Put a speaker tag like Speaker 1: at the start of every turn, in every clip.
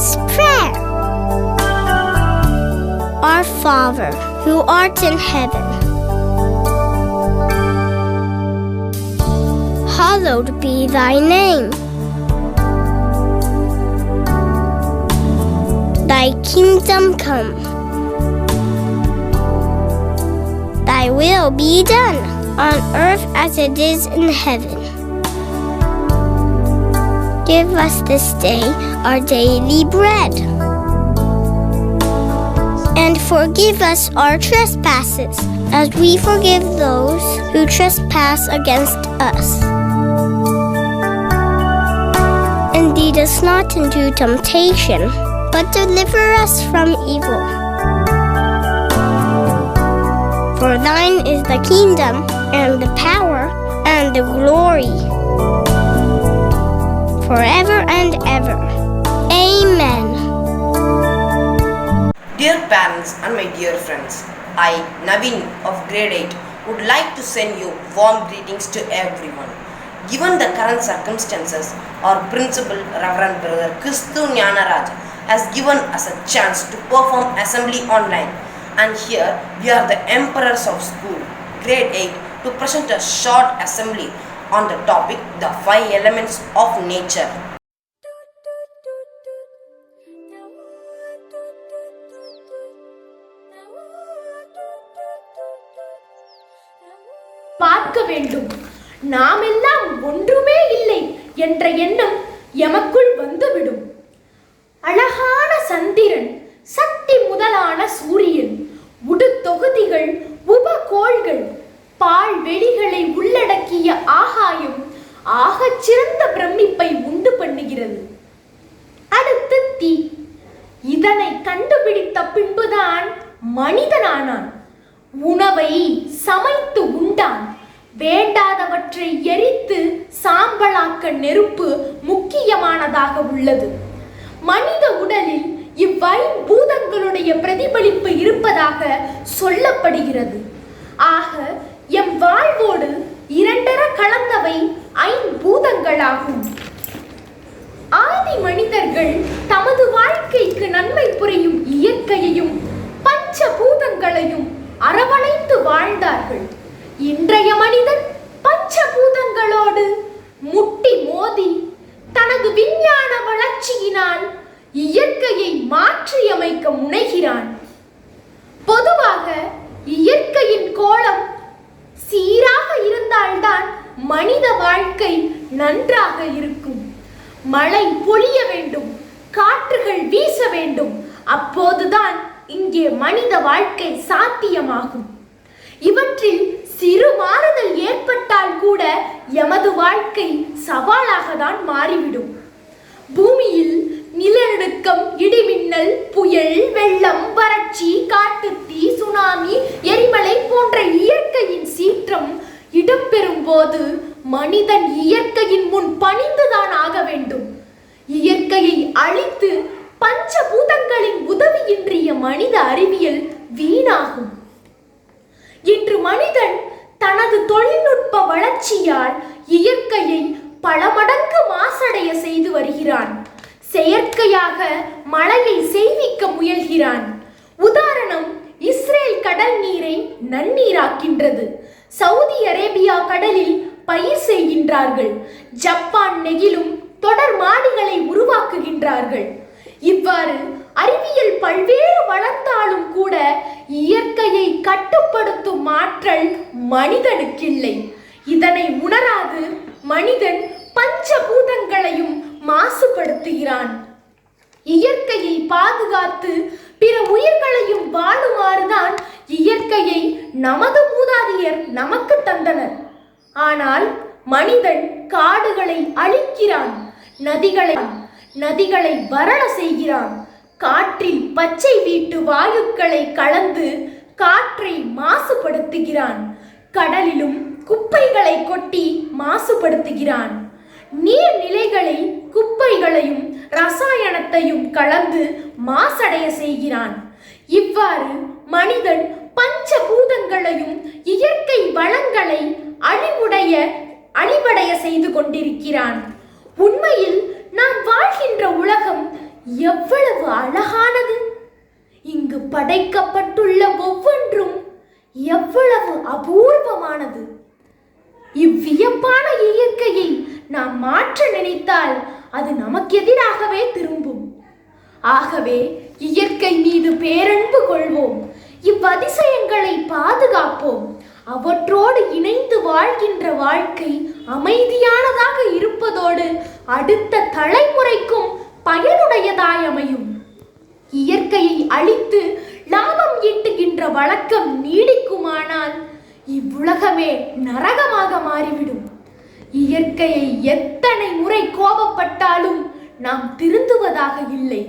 Speaker 1: Let's pray. Our Father, who art in heaven, hallowed be thy name. Thy kingdom come. Thy will be done on earth as it is in heaven. Give us this day our daily bread. And forgive us our trespasses, as we forgive those who trespass against us. And lead us not into temptation, but deliver us from evil. For thine is the kingdom, and the power, and the glory, forever and ever. Amen.
Speaker 2: Dear parents and my dear friends, I, Naveen of grade 8, would like to send you warm greetings to everyone. Given the current circumstances, our principal, Reverend Brother Kristu Nyanaraj, has given us a chance to perform assembly online. And here we are the emperors of school, grade 8, to present a short assembly on the topic, the 5 elements of nature.
Speaker 3: பார்க்க வேண்டும், நாம் எல்லாம் ஒன்றுமே இல்லை என்ற எண்ணம் எமக்குள் வந்துவிடும். அழகான சந்திரன், சக்தி முதலான சூரியன், உடுத்தொகுதிகள், உபகோள்கள், பால்வெளிகளை உள்ளடக்கிய ஆகாயம் ஆகச் சிறந்த பிரமிப்பை உண்டு பண்ணுகிறது. அடுத்து தீ. இதனை கண்டுபிடித்த பின்புதான் மனிதனானான். உணவை சமைத்து உண்டான். வேண்டாதவற்றை எரித்து சாம்பலாக்க நெருப்பு முக்கியமானதாக உள்ளது. மனித உடலில் இவ்வைம்பூதங்களுடைய பிரதிபலிப்பு இருப்பதாக சொல்லப்படுகிறது. ஆக எம் வாழ்வோடு இரண்டர கலந்தவை ஐம்பூதங்களாகும். ஆதி மனிதர்கள் தமது வாழ்க்கைக்கு நன்மை புரியும் இயற்கையையும் பஞ்சபூதங்களையும் அரவணைத்து வாழ்ந்தார்கள். இன்றைய மனிதன் பஞ்சபூதங்களோடு முட்டி மோதி தனது விஞ்ஞான வளர்ச்சியினால் இயற்கையை மாற்றியமைக்க முனைகிறான். பொதுவாக இயற்கையின் கோலம் சீராக இருந்தால்தான் மனித வாழ்க்கை நன்றாக இருக்கும். மழை பொழிய வேண்டும், காற்றுகள் வீச வேண்டும். அப்போதுதான் இங்கே மனித வாழ்க்கை சாத்தியமாகும். இவற்றில் சிறு மாறுதல் ஏற்பட்டால் கூட எமது வாழ்க்கை சவாலாக தான் மாறிவிடும். பூமியில் நிலநடுக்கம், இடிமின்னல், புயல், வெள்ளம், வறட்சி, காட்டுத்தீ, சுனாமி, எரிமலை போன்ற இயற்கையின் சீற்றம் இடம்பெறும் போது மனிதன் இயற்கையின் முன் பணிந்துதான் ஆக வேண்டும். இயற்கையை அழித்து பஞ்சபூதங்களின் உதவியின்றிய மனித அறிவியல் வீணாகும். இன்று மனிதன் தனது தொழில்நுட்ப வளர்ச்சியால் இயற்கையை பல மடங்கு மாசடைய செய்து வருகிறான். செயற்கையாக மழையை செய்விக்க முயல்கிறான். உதாரணம், இஸ்ரேல் கடல் நீரை நன்னீராக்கின்றது. சவுதி அரேபியா கடலில் பயிர் செய்கின்றார்கள். ஜப்பான் நெகிழும் தொடர் மாடிகளை உருவாக்குகின்றார்கள். இவ்வாறு அறிவியல் பல்வேறு வளர்ந்தாலும் கூட இயற்கையை கட்டுப்படுத்தும் ஆற்றல் மனிதனுக்கில்லை. இதனை உணராது மனிதன் பஞ்சபூதங்களையும் மாசுபடுத்துகிறான். இயற்கையை பாதுகாத்து பிற உயிர்களையும் வாழுமாறுதான் இயற்கையை நமது மூதாதையர் நமக்கு தந்தனர். ஆனால் மனிதன் காடுகளை அழிக்கிறான், நதிகளை வறள செய்கிறான், காற்றில் பச்சை வீட்டு வாயுக்களை கலந்து காற்றை மாசுபடுத்துகிறான், கடலிலும் குப்பைகளை கொட்டி மாசுபடுத்துகிறான், நீர்நிலைகளை குப்பைகளையும் ரசாயனத்தையும் கலந்து மாசடைய செய்கிறான். இவ்வாறு மனிதன் பஞ்சபூதங்களையும் இயற்கை வளங்களை அழிவடைய செய்து கொண்டிருக்கிறான். உண்மையில் நாம் வாழ்கின்ற உலகம் எவ்வளவு அழகானது! இங்கு படைக்கப்பட்டுள்ள ஒவ்வொன்றும் எவ்வளவு அபூர்வமானது! இவ்வியப்பான இயற்கையை நாம் மாற்ற நினைத்தால் அது நமக்கு எதிராகவே திரும்பும். ஆகவே இயற்கை மீது பேரன்பு கொள்வோம், இவ்வதிசயங்களை பாதுகாப்போம். அவற்றோடு இணைந்து வாழ்கின்ற வாழ்க்கை அமைதியானதாக இருப்பதோடு அடுத்த தலைமுறைக்கும் பயனுடையதாய் அமையும். இயற்கையை அழித்து லாபம் ஈட்டுகின்ற வழக்கம் நீடிக்குமானால் இவ்வுலகமே நரகமாக மாறிவிடும். இயற்கையை எத்தனை முறை கோபப்பட்டாலும் நாம் திருந்துவதாக இல்லை.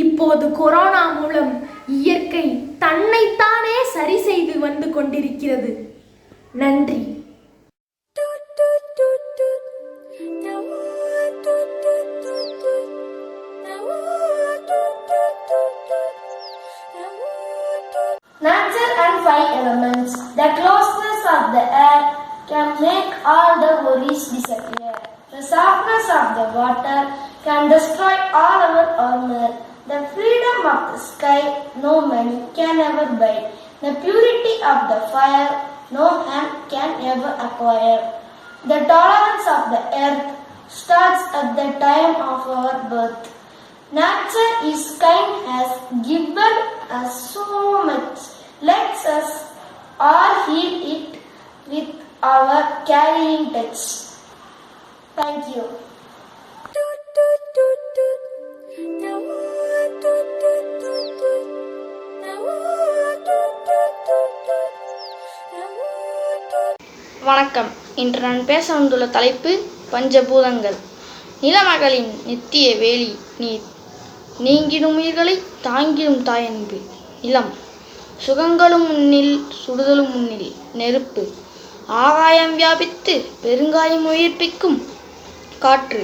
Speaker 3: இப்போது கொரோனா மூலம் இயற்கை தன்னைத்தானே சரி செய்து வந்து கொண்டிருக்கிறது. நன்றி.
Speaker 4: Nature and five elements. The closeness of the air can make all the worries disappear. The softness of the water can destroy all our armor. The freedom of the sky no money can ever buy. The purity of the fire no hand can ever acquire. The tolerance of the earth starts at the time of our birth. Nature is kind, has given us so much. Let us all heal it with our caring touch. Thank you.
Speaker 5: வணக்கம். இன்று நான் பேச வந்துள்ள தலைப்பு பஞ்சபூதங்கள். நிலமகளின் நித்திய வேலி நீர், நீங்கிடும் உயிர்களை தாங்கிடும் தாயன்பு நிலம், சுகங்களும் முன்னில் சுடுதலும் முன்னில் நெருப்பு, ஆகாயம் வியாபித்து பெருங்காயம் உயிர்ப்பிக்கும் காற்று,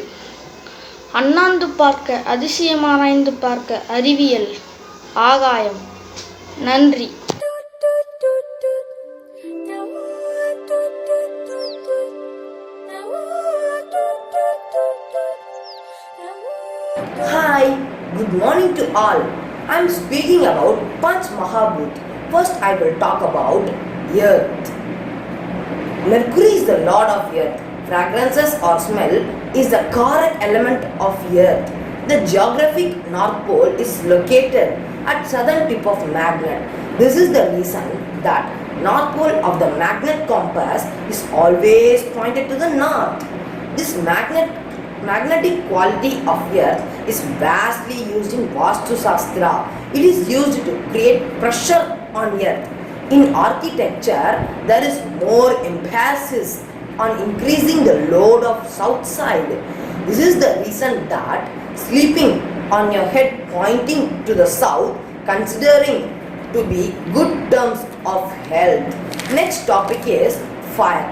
Speaker 5: அண்ணாந்து பார்க்க அதிசயமாராய்ந்து பார்க்க அறிவியல் ஆகாயம். நன்றி.
Speaker 2: Hi, good morning to all. I am speaking about Panch Mahabhut. First I will talk about Earth. Mercury is the lord of Earth. Fragrances or smell is the correct element of Earth. The geographic North Pole is located at southern tip of magnet. This is the reason that North Pole of the magnet compass is always pointed to the north. This magnetic quality of Earth is vastly used in Vastu Shastra. It is used to create pressure on Earth. In architecture, there is more emphasis on increasing the load of south side. This is the reason that sleeping on your head pointing to the south considering to be good terms of health. Next topic is fire.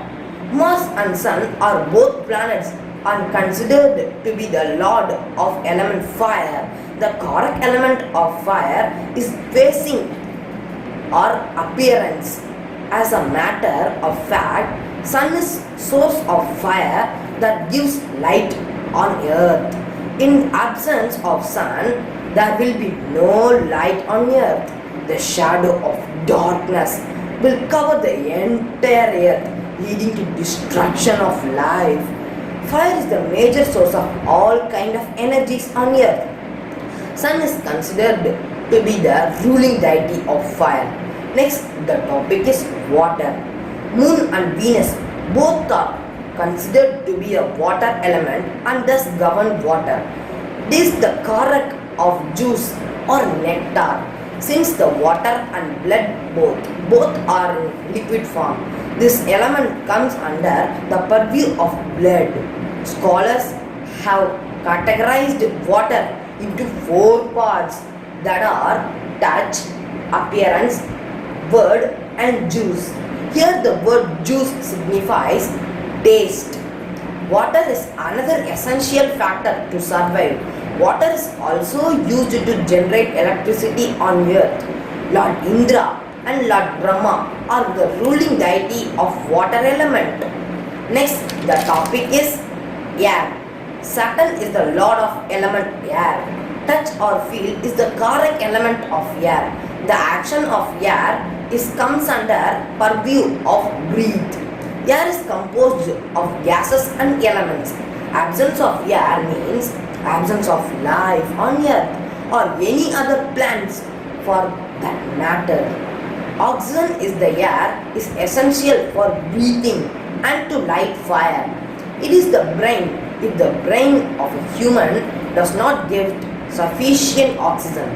Speaker 2: Mars and Sun are both planets and considered to be the lord of element fire. The correct element of fire is facing or appearance. As a matter of fact, Sun is source of fire that gives light on earth. In absence of Sun, there will be no light on earth. The shadow of darkness will cover the entire earth, leading to destruction of life. Fire is the major source of all kind of energies on earth. Sun is considered to be the ruling deity of fire. Next, the topic is water. Moon and Venus both are considered to be a water element and thus govern water. This is the correct of juice or nectar. Since the water and blood both are in liquid form, this element comes under the purview of blood. Scholars have categorized water into 4 parts, that are touch, appearance, word and juice. Here the word juice signifies taste. Water is another essential factor to survive. Water is also used to generate electricity on earth. Lord Indra and Lord Brahma are the ruling deity of water element. Next, the topic is air. Saturn is the lord of element air. touch or feel is the correct element of air. The action of air comes under purview of breathe. Air is composed of gases and elements. Absence of air means absence of life on earth or any other plants for that matter. Oxygen is the air is essential for breathing and to light fire. It is the brain. If the brain of a human does not give sufficient oxygen.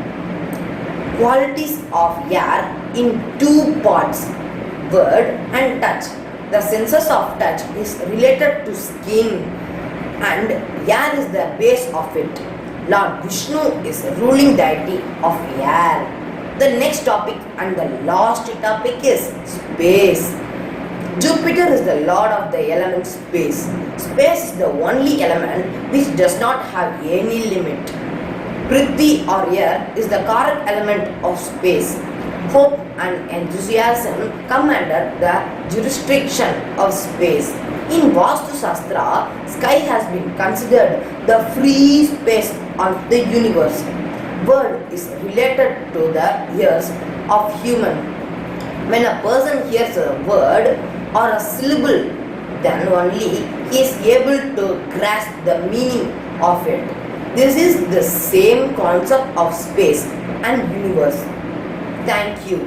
Speaker 2: Qualities of air in two parts, word and touch. The senses of touch is related to skin and air is the base of it. Lord Vishnu is the ruling deity of air. The next topic and the last topic is space. Jupiter is the lord of the element space. Space is the only element which does not have any limit. Prithvi or air is the correct element of space. Hope and enthusiasm come under the jurisdiction of space. In Vastu Shastra, sky has been considered the free space of the universe. Word is related to the ears of human. When a person hears a word or a syllable, then only he is able to grasp the meaning of it. This is the same concept of space and universe. Thank you.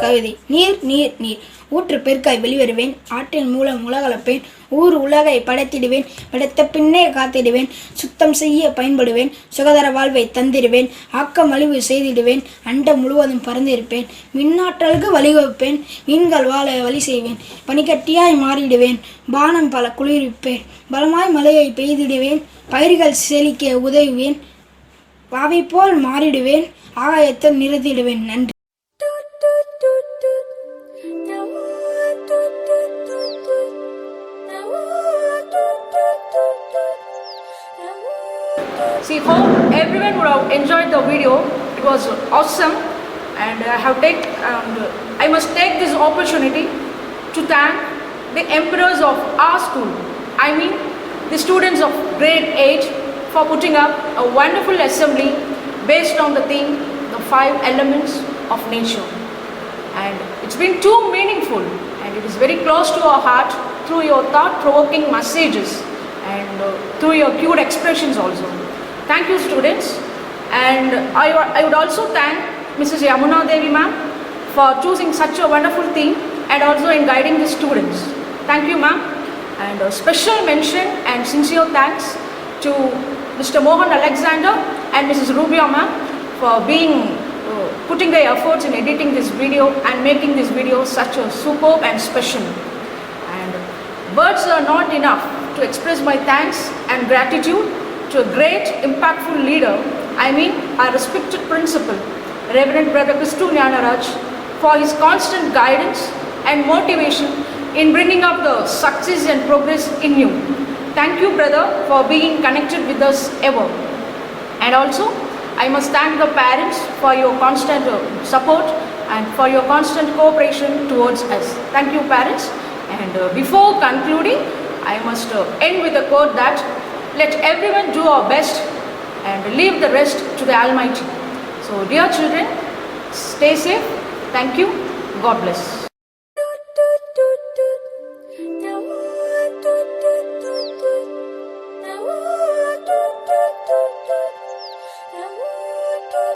Speaker 6: கவிதை. நீர் நீர் நீர் ஊற்று பெருக்காய் வெளிவருவேன், ஆற்றின் மூலம் உலகளப்பேன், ஊர் உலகை படைத்திடுவேன், படைத்த பின்னே காத்திடுவேன், சுத்தம் செய்ய பயன்படுவேன், சுகதர வாழ்வை தந்திடுவேன், ஆக்கம் அழிவு செய்திடுவேன், அண்டம் முழுவதும் பறந்திருப்பேன், மின்னாற்றலுக்கு வழிவகுப்பேன், மீன்கள் வாழ வழி செய்வேன், பனிக்கட்டியாய் மாறிடுவேன், பானம் பல குளிர்விப்பேன், பலமாய் மழையை பெய்திடுவேன், பயிர்கள் செழிக்க உதவுவேன், வாவை போல் மாறிடுவேன், ஆகாயத்தை நிறுத்திடுவேன். நன்றி.
Speaker 7: See, hope everyone would have enjoyed the video. It was awesome, and I must take this opportunity to thank the emperors of our school. I mean, the students of grade 8 for putting up a wonderful assembly based on the theme, the 5 elements of nature. And it's been too meaningful, and it is very close to our heart through your thought-provoking messages and through your cute expressions also. Thank you, students. And I would also thank Mrs. Yamuna Devi ma'am for choosing such a wonderful theme and also in guiding the students. Thank you, ma'am. And a special mention and sincere thanks to Mr. Mohan Alexander and Mrs. Rubia ma'am for putting their efforts in editing this video and making this video such a superb and special. And words are not enough to express my thanks and gratitude to a great impactful leader, I mean our respected principal, Reverend Brother Christu Nyanaraj, for his constant guidance and motivation in bringing up the success and progress in you. Thank you, brother, for being connected with us ever. And also, I must thank the parents for your constant support and for your constant cooperation towards us. Thank you, parents. And before concluding, I must end with a quote that, let everyone do our best and leave the rest to the Almighty. So, dear children, stay safe. Thank you. God bless.